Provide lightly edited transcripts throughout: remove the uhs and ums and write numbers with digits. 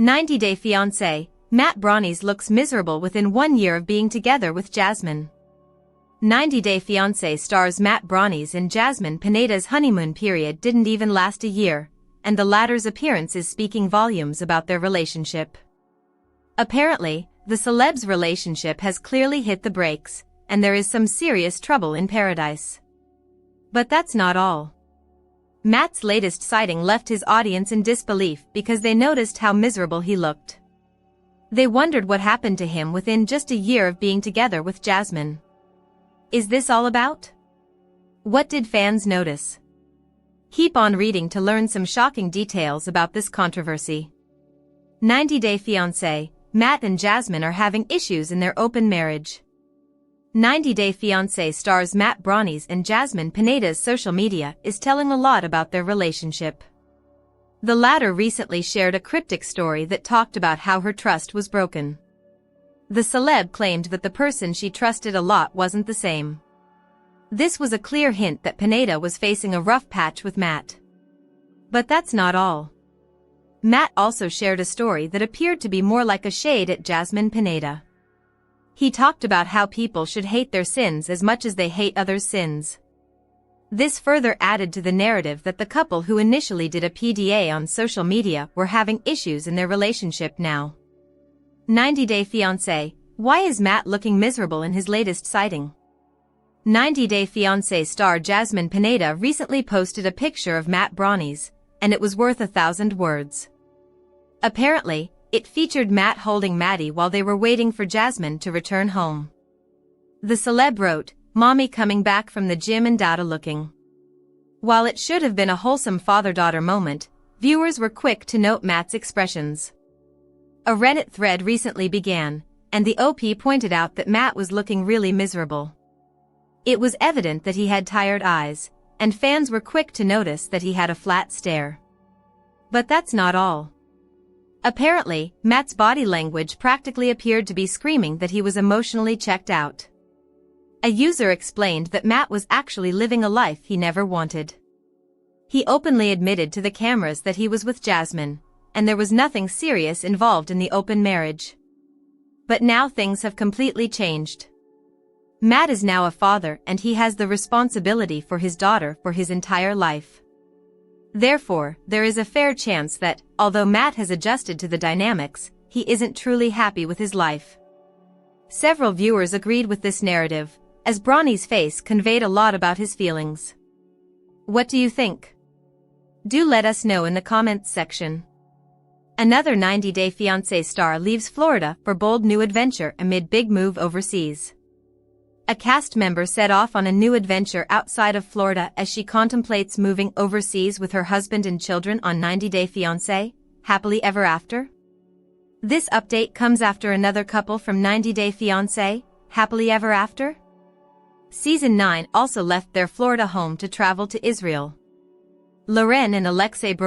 90-Day Fiancé, Branis looks miserable within 1 year of being together with Jasmine. 90-Day Fiancé stars Branis and Jasmine Pineda's honeymoon period didn't even last a year, and the latter's appearance is speaking volumes about their relationship. Apparently, the celeb's relationship has clearly hit the brakes, and there is some serious trouble in paradise. But that's not all. Matt's latest sighting left his audience in disbelief because they noticed how miserable he looked. They wondered what happened to him within just a year of being together with Jasmine. Is this all about? What did fans notice? Keep on reading to learn some shocking details about this controversy. 90-Day Fiancé, Matt and Jasmine are having issues in their open marriage. 90-Day Fiancé stars Branis and Jasmine Pineda's social media is telling a lot about their relationship. The latter recently shared a cryptic story that talked about how her trust was broken. The celeb claimed that the person she trusted a lot wasn't the same. This was a clear hint that Pineda was facing a rough patch with Matt. But that's not all. Matt also shared a story that appeared to be more like a shade at Jasmine Pineda. He talked about how people should hate their sins as much as they hate others' sins. This further added to the narrative that the couple who initially did a PDA on social media were having issues in their relationship now. 90-Day Fiancé, why is Matt looking miserable in his latest sighting? 90-Day Fiancé star Jasmine Pineda recently posted a picture of Branis, and it was worth 1,000 words. Apparently, it featured Matt holding Maddie while they were waiting for Jasmine to return home. The celeb wrote, "Mommy coming back from the gym and dada looking." While it should have been a wholesome father-daughter moment, viewers were quick to note Matt's expressions. A Reddit thread recently began, and the OP pointed out that Matt was looking really miserable. It was evident that he had tired eyes, and fans were quick to notice that he had a flat stare. But that's not all. Apparently, Matt's body language practically appeared to be screaming that he was emotionally checked out. A user explained that Matt was actually living a life he never wanted. He openly admitted to the cameras that he was with Jasmine, and there was nothing serious involved in the open marriage. But now things have completely changed. Matt is now a father and he has the responsibility for his daughter for his entire life. Therefore, there is a fair chance that, although Matt has adjusted to the dynamics, he isn't truly happy with his life. Several viewers agreed with this narrative, as Branis' face conveyed a lot about his feelings. What do you think? Do let us know in the comments section. Another 90-Day Fiancé star leaves Florida for bold new adventure amid big move overseas. A cast member set off on a new adventure outside of Florida as she contemplates moving overseas with her husband and children on 90-Day Fiancé, Happily Ever After. This update comes after another couple from 90-Day Fiancé, Happily Ever After. Season 9 also left their Florida home to travel to Israel. Loren and Alexei,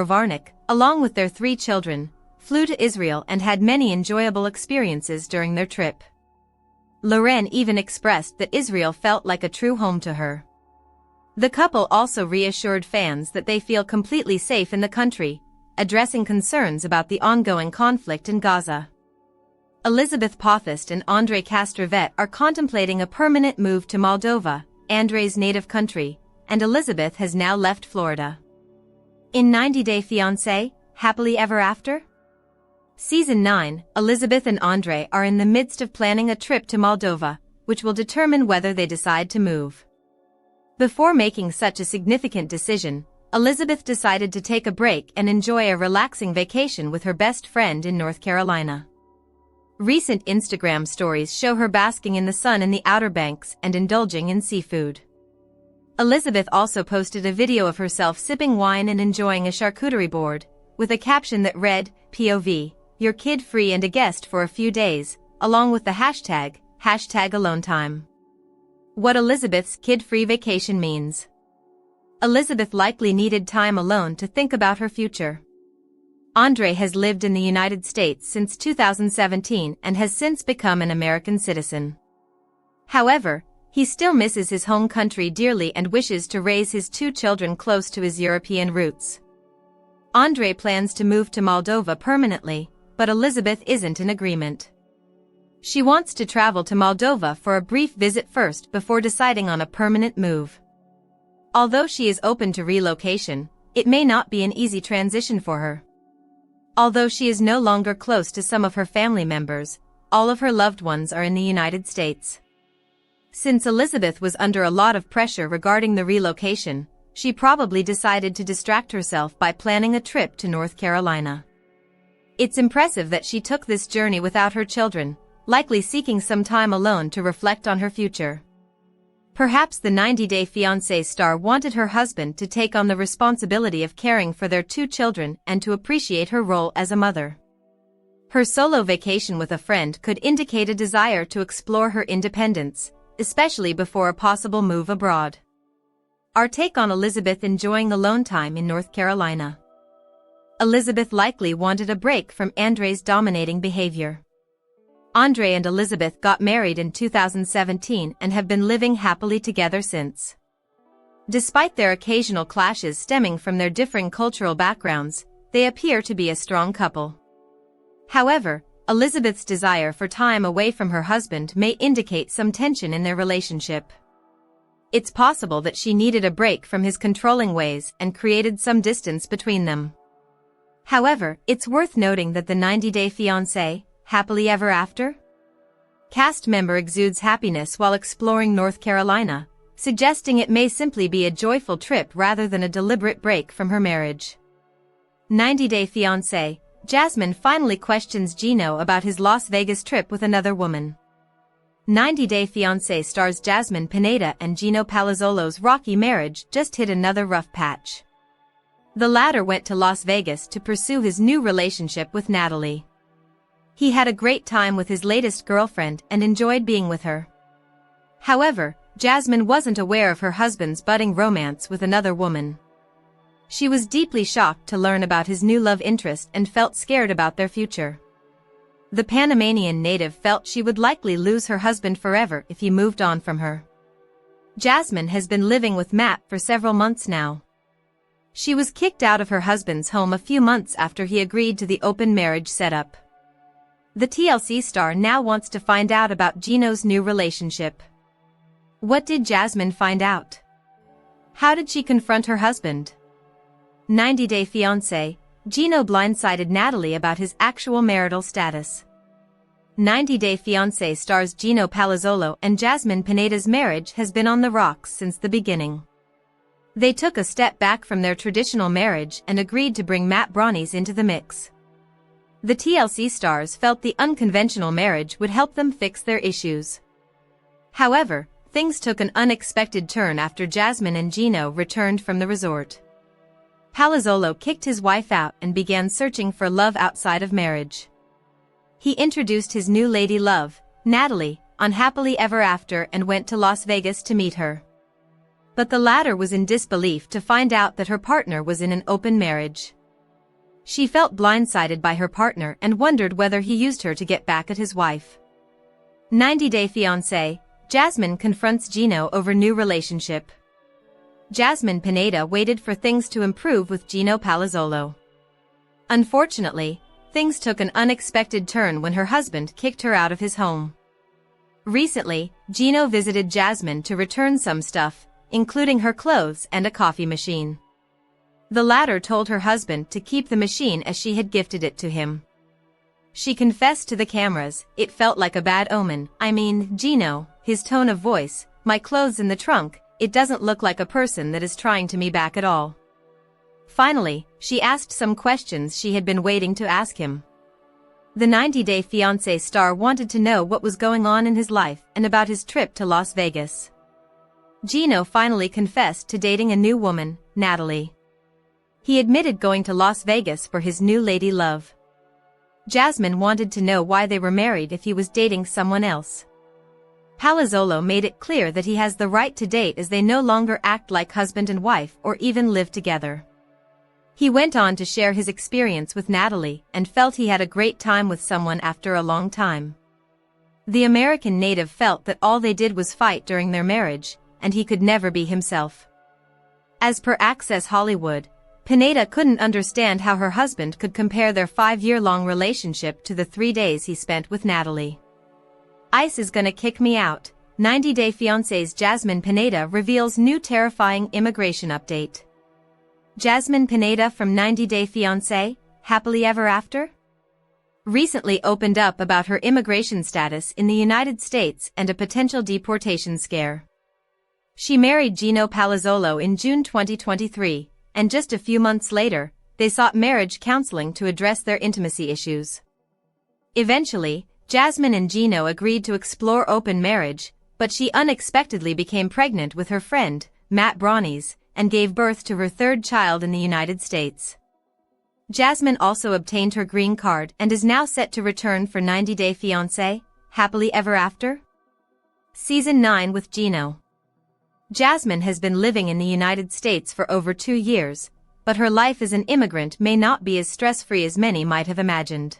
along with their 3 children, flew to Israel and had many enjoyable experiences during their trip. Loren even expressed that Israel felt like a true home to her. The couple also reassured fans that they feel completely safe in the country, addressing concerns about the ongoing conflict in Gaza. Elizabeth and Andrei are contemplating a permanent move to Moldova, Andrei's native country, and Elizabeth has now left Florida. In 90-Day Fiancé, Happily Ever After? Season 9, Elizabeth and Andrei are in the midst of planning a trip to Moldova, which will determine whether they decide to move. Before making such a significant decision, Elizabeth decided to take a break and enjoy a relaxing vacation with her best friend in North Carolina. Recent Instagram stories show her basking in the sun in the Outer Banks and indulging in seafood. Elizabeth also posted a video of herself sipping wine and enjoying a charcuterie board, with a caption that read, "POV, you're kid-free and a guest for a few days," along with the hashtag alone time. What Elizabeth's kid-free vacation means. Elizabeth likely needed time alone to think about her future. Andrei has lived in the United States since 2017 and has since become an American citizen. However, he still misses his home country dearly and wishes to raise his 2 children close to his European roots. Andrei plans to move to Moldova permanently, but Elizabeth isn't in agreement. She wants to travel to Moldova for a brief visit first before deciding on a permanent move. Although she is open to relocation, it may not be an easy transition for her. Although she is no longer close to some of her family members, all of her loved ones are in the United States. Since Elizabeth was under a lot of pressure regarding the relocation, she probably decided to distract herself by planning a trip to North Carolina. It's impressive that she took this journey without her children, likely seeking some time alone to reflect on her future. Perhaps the 90-Day Fiancé star wanted her husband to take on the responsibility of caring for their 2 children and to appreciate her role as a mother. Her solo vacation with a friend could indicate a desire to explore her independence, especially before a possible move abroad. Our take on Elizabeth enjoying alone time in North Carolina. Elizabeth likely wanted a break from Andrei's dominating behavior. Andrei and Elizabeth got married in 2017 and have been living happily together since. Despite their occasional clashes stemming from their differing cultural backgrounds, they appear to be a strong couple. However, Elizabeth's desire for time away from her husband may indicate some tension in their relationship. It's possible that she needed a break from his controlling ways and created some distance between them. However, it's worth noting that the 90-Day Fiancé, Happily Ever After? Cast member exudes happiness while exploring North Carolina, suggesting it may simply be a joyful trip rather than a deliberate break from her marriage. 90-Day Fiancé, Jasmine finally questions Gino about his Las Vegas trip with another woman. 90-Day Fiancé stars Jasmine Pineda and Gino Palazzolo's rocky marriage just hit another rough patch. The latter went to Las Vegas to pursue his new relationship with Natalie. He had a great time with his latest girlfriend and enjoyed being with her. However, Jasmine wasn't aware of her husband's budding romance with another woman. She was deeply shocked to learn about his new love interest and felt scared about their future. The Panamanian native felt she would likely lose her husband forever if he moved on from her. Jasmine has been living with Matt for several months now. She was kicked out of her husband's home a few months after he agreed to the open marriage setup. The TLC star now wants to find out about Gino's new relationship. What did Jasmine find out? How did she confront her husband? 90-Day Fiancé, Gino blindsided Natalie about his actual marital status. 90-Day Fiancé stars Gino Palazzolo and Jasmine Pineda's marriage has been on the rocks since the beginning. They took a step back from their traditional marriage and agreed to bring Matt Branis into the mix. The TLC stars felt the unconventional marriage would help them fix their issues. However, things took an unexpected turn after Jasmine and Gino returned from the resort. Palazzolo kicked his wife out and began searching for love outside of marriage. He introduced his new lady love, Natalie, on Happily Ever After and went to Las Vegas to meet her. But the latter was in disbelief to find out that her partner was in an open marriage. She felt blindsided by her partner and wondered whether he used her to get back at his wife. 90-Day Fiancé, Jasmine confronts Gino over new relationship. Jasmine Pineda waited for things to improve with Gino Palazzolo. Unfortunately, things took an unexpected turn when her husband kicked her out of his home. Recently, Gino visited Jasmine to return some stuff, including her clothes and a coffee machine. The latter told her husband to keep the machine as she had gifted it to him. She confessed to the cameras, "It felt like a bad omen. I mean, Gino," his tone of voice, "my clothes in the trunk, it doesn't look like a person that is trying to me back at all." Finally, she asked some questions she had been waiting to ask him. The 90-Day Fiancé star wanted to know what was going on in his life and about his trip to Las Vegas. Gino finally confessed to dating a new woman, Natalie. He admitted going to Las Vegas for his new lady love. Jasmine wanted to know why they were married if he was dating someone else. Palazzolo made it clear that he has the right to date as they no longer act like husband and wife or even live together. He went on to share his experience with Natalie and felt he had a great time with someone after a long time. The American native felt that all they did was fight during their marriage, and he could never be himself. As per Access Hollywood, Pineda couldn't understand how her husband could compare their 5-year-long relationship to the 3 days he spent with Natalie. ICE is gonna kick me out. 90-day fiancé's Jasmine Pineda reveals new terrifying immigration update. Jasmine Pineda from 90-Day Fiancé, Happily Ever After? Recently opened up about her immigration status in the United States and a potential deportation scare. She married Gino Palazzolo in June 2023, and just a few months later, they sought marriage counseling to address their intimacy issues. Eventually, Jasmine and Gino agreed to explore open marriage, but she unexpectedly became pregnant with her friend, Matt Branis, and gave birth to her 3rd child in the United States. Jasmine also obtained her green card and is now set to return for 90-Day Fiancé, Happily Ever After? Season 9 with Gino. Jasmine has been living in the United States for over 2 years, but her life as an immigrant may not be as stress-free as many might have imagined.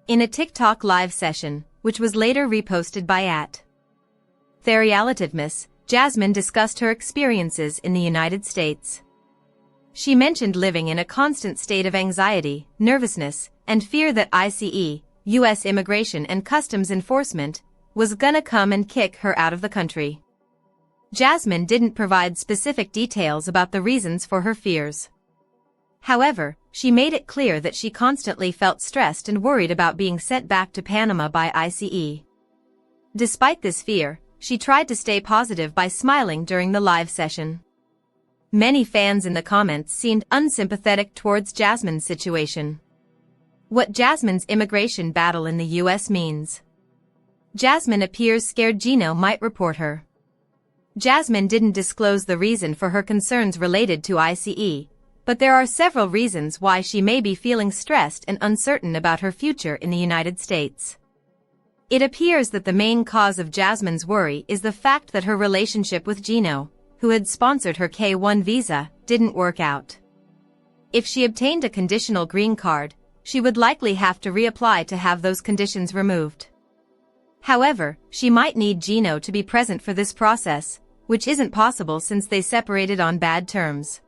In a TikTok live session, which was later reposted by @TheRelativeMiss, Jasmine discussed her experiences in the United States. She mentioned living in a constant state of anxiety, nervousness, and fear that ICE, U.S. Immigration and Customs Enforcement, was gonna come and kick her out of the country. Jasmine didn't provide specific details about the reasons for her fears. However, she made it clear that she constantly felt stressed and worried about being sent back to Panama by ICE. Despite this fear, she tried to stay positive by smiling during the live session. Many fans in the comments seemed unsympathetic towards Jasmine's situation. What Jasmine's immigration battle in the U.S. means. Jasmine appears scared Gino might report her. Jasmine didn't disclose the reason for her concerns related to ICE, but there are several reasons why she may be feeling stressed and uncertain about her future in the United States. It appears that the main cause of Jasmine's worry is the fact that her relationship with Gino, who had sponsored her K-1 visa, didn't work out. If she obtained a conditional green card, she would likely have to reapply to have those conditions removed. However, she might need Gino to be present for this process, which isn't possible since they separated on bad terms.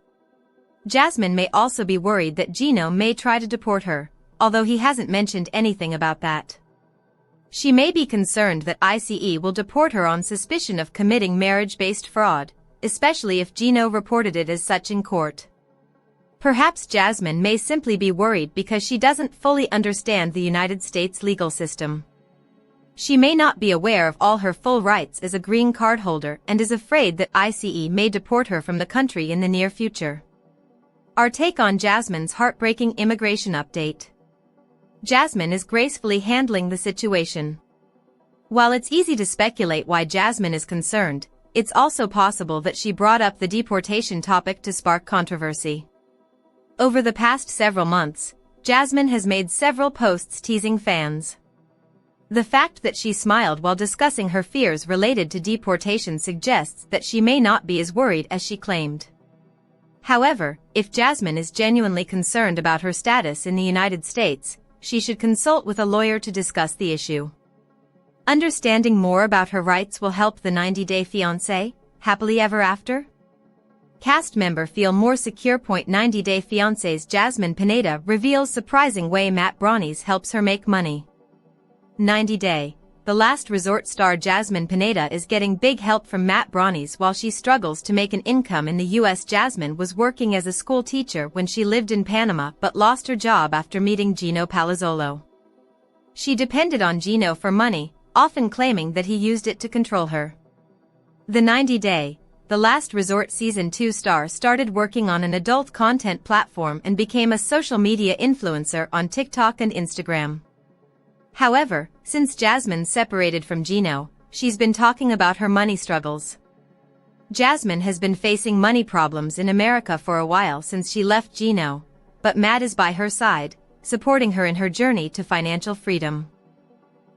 Jasmine may also be worried that Gino may try to deport her, although he hasn't mentioned anything about that. She may be concerned that ICE will deport her on suspicion of committing marriage-based fraud, especially if Gino reported it as such in court. Perhaps Jasmine may simply be worried because she doesn't fully understand the United States legal system. She may not be aware of all her full rights as a green card holder and is afraid that ICE may deport her from the country in the near future. Our take on Jasmine's heartbreaking immigration update. Jasmine is gracefully handling the situation. While it's easy to speculate why Jasmine is concerned, it's also possible that she brought up the deportation topic to spark controversy. Over the past several months, Jasmine has made several posts teasing fans. The fact that she smiled while discussing her fears related to deportation suggests that she may not be as worried as she claimed. However, if Jasmine is genuinely concerned about her status in the United States, she should consult with a lawyer to discuss the issue. Understanding more about her rights will help the 90-Day Fiancé, Happily Ever After? Cast member feel more secure. 90-Day Fiancé's Jasmine Pineda reveals surprising way Matt Branis helps her make money. 90-Day. The last resort star Jasmine Pineda is getting big help from Matt Branis while she struggles to make an income in the U.S. Jasmine was working as a school teacher when she lived in Panama but lost her job after meeting Gino Palazzolo. She depended on Gino for money, often claiming that he used it to control her. The 90-Day, The Last Resort Season 2 star started working on an adult content platform and became a social media influencer on TikTok and Instagram. However, since Jasmine separated from Gino, she's been talking about her money struggles. Jasmine has been facing money problems in America for a while since she left Gino, but Matt is by her side, supporting her in her journey to financial freedom.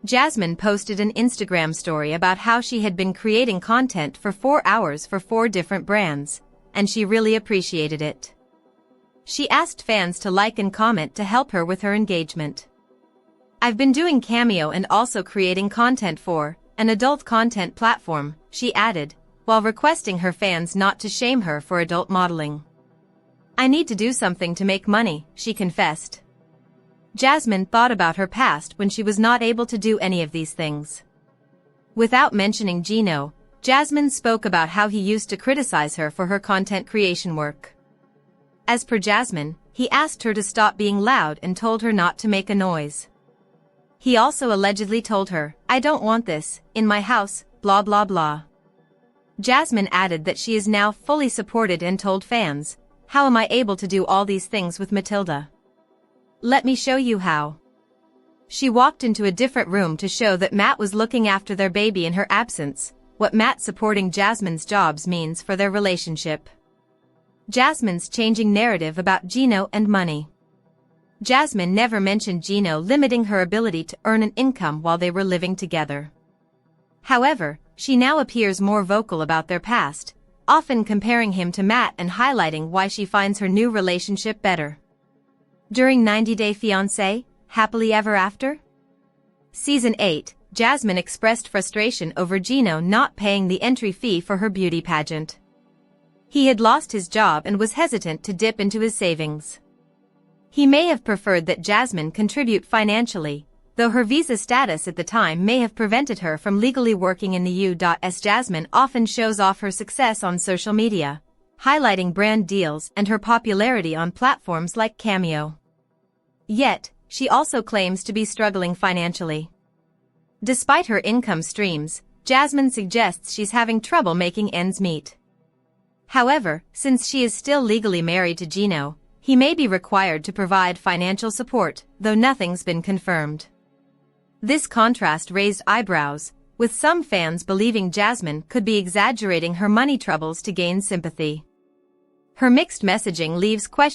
Jasmine posted an Instagram story about how she had been creating content for 4 hours for 4 different brands, and she really appreciated it. She asked fans to like and comment to help her with her engagement. I've been doing Cameo and also creating content for an adult content platform, she added, while requesting her fans not to shame her for adult modeling. I need to do something to make money, she confessed. Jasmine thought about her past when she was not able to do any of these things. Without mentioning Gino, Jasmine spoke about how he used to criticize her for her content creation work. As per Jasmine, he asked her to stop being loud and told her not to make a noise. He also allegedly told her, "I don't want this in my house, blah blah blah." Jasmine added that she is now fully supported and told fans, "How am I able to do all these things with Matilda? Let me show you how." She walked into a different room to show that Matt was looking after their baby in her absence, what Matt supporting Jasmine's jobs means for their relationship. Jasmine's changing narrative about Gino and money. Jasmine never mentioned Gino limiting her ability to earn an income while they were living together. However, she now appears more vocal about their past, often comparing him to Matt and highlighting why she finds her new relationship better. During 90 Day Fiancé, Happily Ever After? Season 8, Jasmine expressed frustration over Gino not paying the entry fee for her beauty pageant. He had lost his job and was hesitant to dip into his savings. He may have preferred that Jasmine contribute financially, though her visa status at the time may have prevented her from legally working in the U.S. Jasmine often shows off her success on social media, highlighting brand deals and her popularity on platforms like Cameo. Yet, she also claims to be struggling financially. Despite her income streams, Jasmine suggests she's having trouble making ends meet. However, since she is still legally married to Gino, he may be required to provide financial support, though nothing's been confirmed. This contrast raised eyebrows, with some fans believing Jasmine could be exaggerating her money troubles to gain sympathy. Her mixed messaging leaves questions